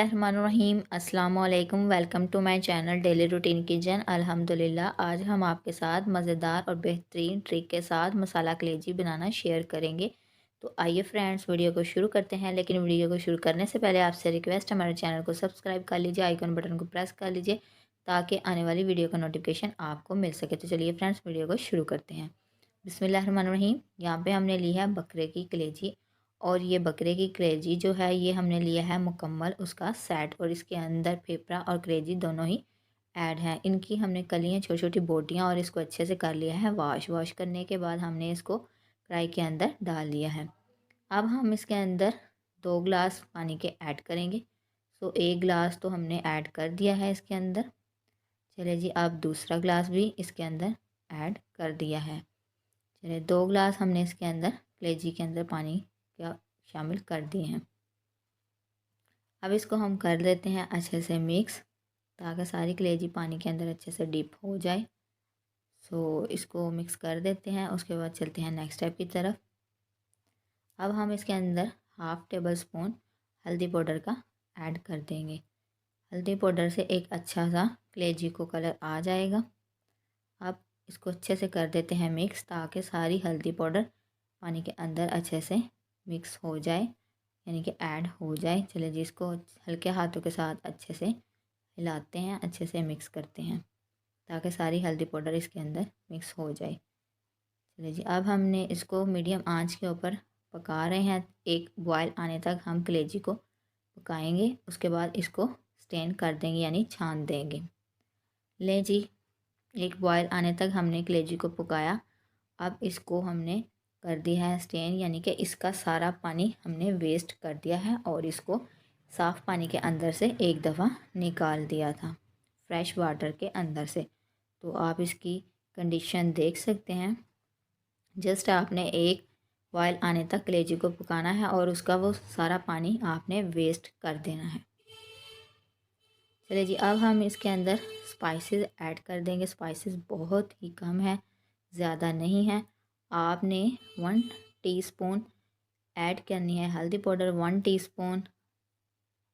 रहमानुर्रहीम अस्सलाम वालेकुम। Welcome to my channel daily routine kitchen. अल्हम्दुलिल्लाह आज हम आपके साथ मज़ेदार और बेहतरीन ट्रिक के साथ मसाला कलेजी बनाना शेयर करेंगे। तो आइए फ्रेंड्स वीडियो को शुरू करते हैं, लेकिन वीडियो को शुरू करने से पहले आपसे रिक्वेस्ट, हमारे चैनल को सब्सक्राइब कर लीजिए, आइकन बटन को प्रेस कर लीजिए ताकि आने वाली वीडियो का नोटिफिकेशन आपको मिल सके। तो चलिए फ्रेंड्स वीडियो को शुरू करते हैं। बिस्मिल्लाहिर्रहमानिर्रहीम। यहाँ पे हमने ली है बकरे की कलेजी, और ये बकरे की कलेजी जो है ये हमने लिया है मुकम्मल उसका सेट, और इसके अंदर फेफड़ा और कलेजी दोनों ही ऐड हैं। इनकी हमने कलियाँ, छोटी छोटी बोटियाँ, और इसको अच्छे से कर लिया है वॉश करने के बाद हमने इसको कढ़ाई के अंदर डाल लिया है। अब हम इसके अंदर 2 गिलास पानी के ऐड करेंगे। सो 1 गिलास तो हमने ऐड कर दिया है इसके अंदर। चलिए जी, अब दूसरा गिलास भी इसके अंदर ऐड कर दिया है। चलिए 2 गिलास हमने इसके अंदर कलेजी के अंदर पानी का शामिल कर दिए हैं। अब इसको हम कर लेते हैं अच्छे से मिक्स, ताकि सारी कलेजी पानी के अंदर अच्छे से डिप हो जाए। सो इसको मिक्स कर देते हैं। उसके बाद चलते हैं नेक्स्ट स्टेप की तरफ। अब हम इसके अंदर 1/2 टेबल स्पून हल्दी पाउडर का ऐड कर देंगे। हल्दी पाउडर से एक अच्छा सा कलेजी को कलर आ जाएगा। अब इसको अच्छे से कर देते हैं मिक्स, ताकि सारी हल्दी पाउडर पानी के अंदर अच्छे से मिक्स हो जाए, यानी कि ऐड हो जाए। चलिए जी, इसको हल्के हाथों के साथ अच्छे से हिलाते हैं, अच्छे से मिक्स करते हैं ताकि सारी हल्दी पाउडर इसके अंदर मिक्स हो जाए। चलिए जी, अब हमने इसको मीडियम आंच के ऊपर पका रहे हैं। एक बॉयल आने तक हम कलेजी को पकाएंगे। उसके बाद इसको स्टेन कर देंगे, यानी छान देंगे। ले जी, एक बॉयल आने तक हमने कलेजी को पकाया। अब इसको हमने कर दिया है स्टेन, यानी कि इसका सारा पानी हमने वेस्ट कर दिया है और इसको साफ़ पानी के अंदर से एक दफ़ा निकाल दिया था, फ्रेश वाटर के अंदर से। तो आप इसकी कंडीशन देख सकते हैं। जस्ट आपने एक बॉयल आने तक कलेजी को पकाना है और उसका वो सारा पानी आपने वेस्ट कर देना है। चलिए जी, अब हम इसके अंदर स्पाइसेस ऐड कर देंगे। स्पाइसेस बहुत ही कम है, ज़्यादा नहीं है। आपने 1 टीस्पून ऐड करनी है हल्दी पाउडर, 1 टीस्पून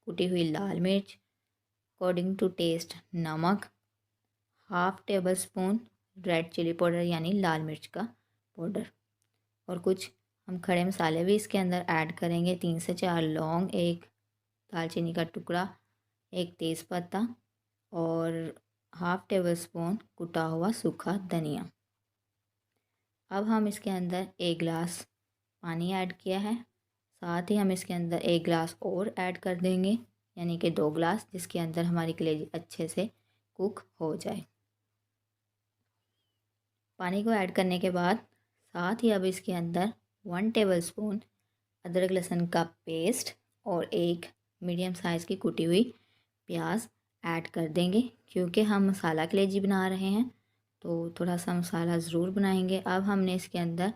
कुटी हुई लाल मिर्च, अकॉर्डिंग टू टेस्ट नमक, 1/2 tablespoon red chilli powder यानी लाल मिर्च का पाउडर, और कुछ हम खड़े मसाले भी इसके अंदर ऐड करेंगे। 3 से 4 लौंग, एक दालचीनी का टुकड़ा, एक तेज़पत्ता, और 1/2 टेबल स्पून कुटा हुआ सूखा धनिया। अब हम इसके अंदर 1 गिलास पानी ऐड किया है। साथ ही हम इसके अंदर 1 गिलास और ऐड कर देंगे, यानी कि 2 गिलास, जिसके अंदर हमारी कलेजी अच्छे से कुक हो जाए। पानी को ऐड करने के बाद साथ ही अब इसके अंदर 1 टेबल स्पून अदरक लहसुन का पेस्ट और एक मीडियम साइज़ की कुटी हुई प्याज ऐड कर देंगे। क्योंकि हम मसाला कलेजी बना रहे हैं तो थोड़ा सा मसाला ज़रूर बनाएंगे। अब हमने इसके अंदर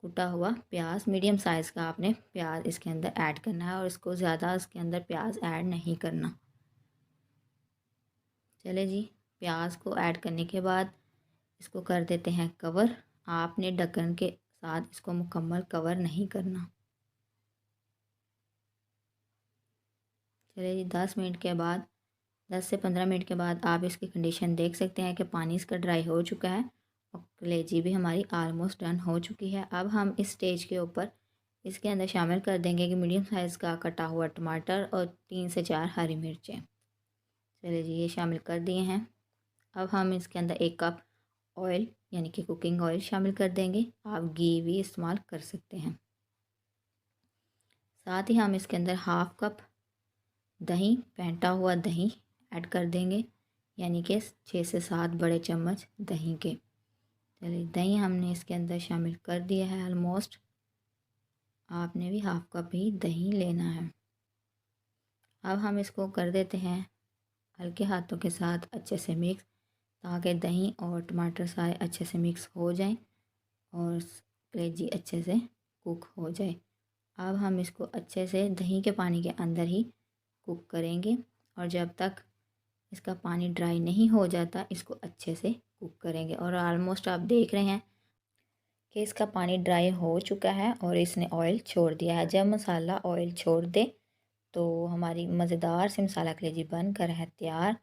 कुटा हुआ प्याज, मीडियम साइज़ का आपने प्याज इसके अंदर ऐड करना है, और इसको ज़्यादा इसके अंदर प्याज ऐड नहीं करना। चले जी, प्याज को ऐड करने के बाद इसको कर देते हैं कवर। आपने ढक्कन के साथ इसको मुकम्मल कवर नहीं करना। चलिए जी, 10 मिनट के बाद, 10 से 15 मिनट के बाद आप इसकी कंडीशन देख सकते हैं कि पानी इसका ड्राई हो चुका है और कलेजी भी हमारी आलमोस्ट डन हो चुकी है। अब हम इस स्टेज के ऊपर इसके अंदर शामिल कर देंगे कि मीडियम साइज़ का कटा हुआ टमाटर और 3 से 4 हरी मिर्चें। चलिए जी, ये शामिल कर दिए हैं। अब हम इसके अंदर 1 कप ऑयल, यानी कि कुकिंग ऑयल शामिल कर देंगे। आप घी भी इस्तेमाल कर सकते हैं। साथ ही हम इसके अंदर 1/2 कप दही, फेंटा हुआ दही ऐड कर देंगे, यानी कि 6 से 7 बड़े चम्मच दही के। चलिए, दही हमने इसके अंदर शामिल कर दिया है ऑलमोस्ट। आपने भी 1/2 कप ही दही लेना है। अब हम इसको कर देते हैं हल्के हाथों के साथ अच्छे से मिक्स, ताकि दही और टमाटर सारे अच्छे से मिक्स हो जाएं और कलेजी अच्छे से कुक हो जाए। अब हम इसको अच्छे से दही के पानी के अंदर ही कुक करेंगे, और जब तक इसका पानी ड्राई नहीं हो जाता इसको अच्छे से कुक करेंगे। और ऑलमोस्ट आप देख रहे हैं कि इसका पानी ड्राई हो चुका है और इसने ऑयल छोड़ दिया है। जब मसाला ऑयल छोड़ दे तो हमारी मज़ेदार सी मसाला कलेजी बन कर है तैयार।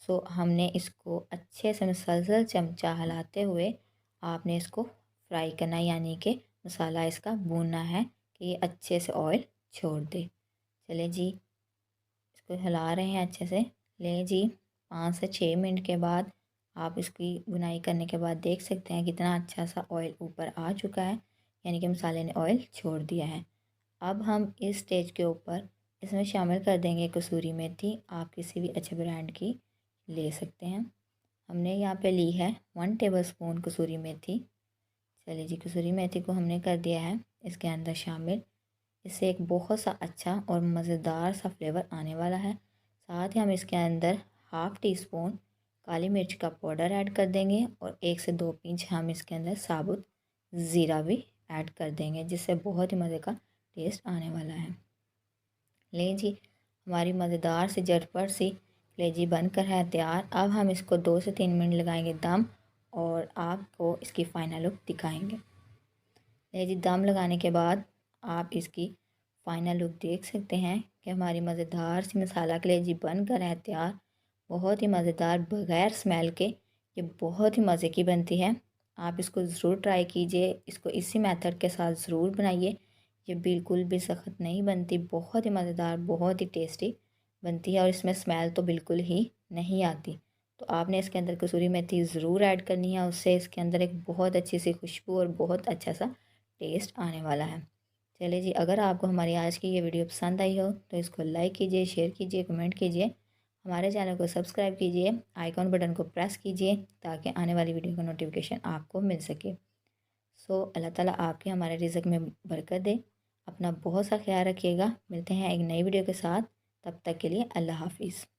सो हमने इसको अच्छे से मुसलसल चमचा हिलाते हुए आपने इसको फ्राई करना है, यानी कि मसाला इसका भूनना है कि ये अच्छे से ऑयल छोड़ दे। चले जी, इसको हिला रहे हैं अच्छे से। ले जी, 5 से 6 मिनट के बाद आप इसकी बुनाई करने के बाद देख सकते हैं कितना अच्छा सा ऑयल ऊपर आ चुका है, यानी कि मसाले ने ऑयल छोड़ दिया है। अब हम इस स्टेज के ऊपर इसमें शामिल कर देंगे कसूरी मेथी। आप किसी भी अच्छे ब्रांड की ले सकते हैं। हमने यहाँ पे ली है 1 टेबल स्पून कसूरी मेथी। चलिए जी, कसूरी मेथी को हमने कर दिया है इसके अंदर शामिल। इससे एक बहुत सा अच्छा और मज़ेदार सा फ्लेवर आने वाला है। साथ ही हम इसके अंदर 1/2 टी स्पून काली मिर्च का पाउडर ऐड कर देंगे और 1 से 2 पिंच हम इसके अंदर साबुत ज़ीरा भी ऐड कर देंगे, जिससे बहुत ही मज़े का टेस्ट आने वाला है। लें जी, हमारी मज़ेदार सी झटपट सी कलेजी बनकर है तैयार। अब हम इसको 2 से 3 मिनट लगाएंगे दम और आपको इसकी फ़ाइनल लुक दिखाएंगे। लें जी, दम लगाने के बाद आप इसकी फ़ाइनल लुक देख सकते हैं कि हमारी मज़ेदार सी मसाला कलेजी बनकर है तैयार। बहुत ही मज़ेदार, बग़ैर स्मेल के ये बहुत ही मज़े की बनती है। आप इसको ज़रूर ट्राई कीजिए, इसको इसी मेथड के साथ ज़रूर बनाइए। ये बिल्कुल भी सख्त नहीं बनती, बहुत ही मज़ेदार, बहुत ही टेस्टी बनती है और इसमें स्मेल तो बिल्कुल ही नहीं आती। तो आपने इसके अंदर कसूरी मेथी ज़रूर ऐड करनी है, उससे इसके अंदर एक बहुत अच्छी सी खुशबू और बहुत अच्छा सा टेस्ट आने वाला है। चलिए जी, अगर आपको हमारी आज की ये वीडियो पसंद आई हो तो इसको लाइक कीजिए, शेयर कीजिए, कमेंट कीजिए। हमारे चैनल को सब्सक्राइब कीजिए, आइकॉन बटन को प्रेस कीजिए ताकि आने वाली वीडियो का नोटिफिकेशन आपको मिल सके। सो अल्लाह ताला आपके हमारे रिज़्क में बरकत दे। अपना बहुत सा ख्याल रखिएगा। मिलते हैं एक नई वीडियो के साथ, तब तक के लिए अल्लाह हाफ़िज़।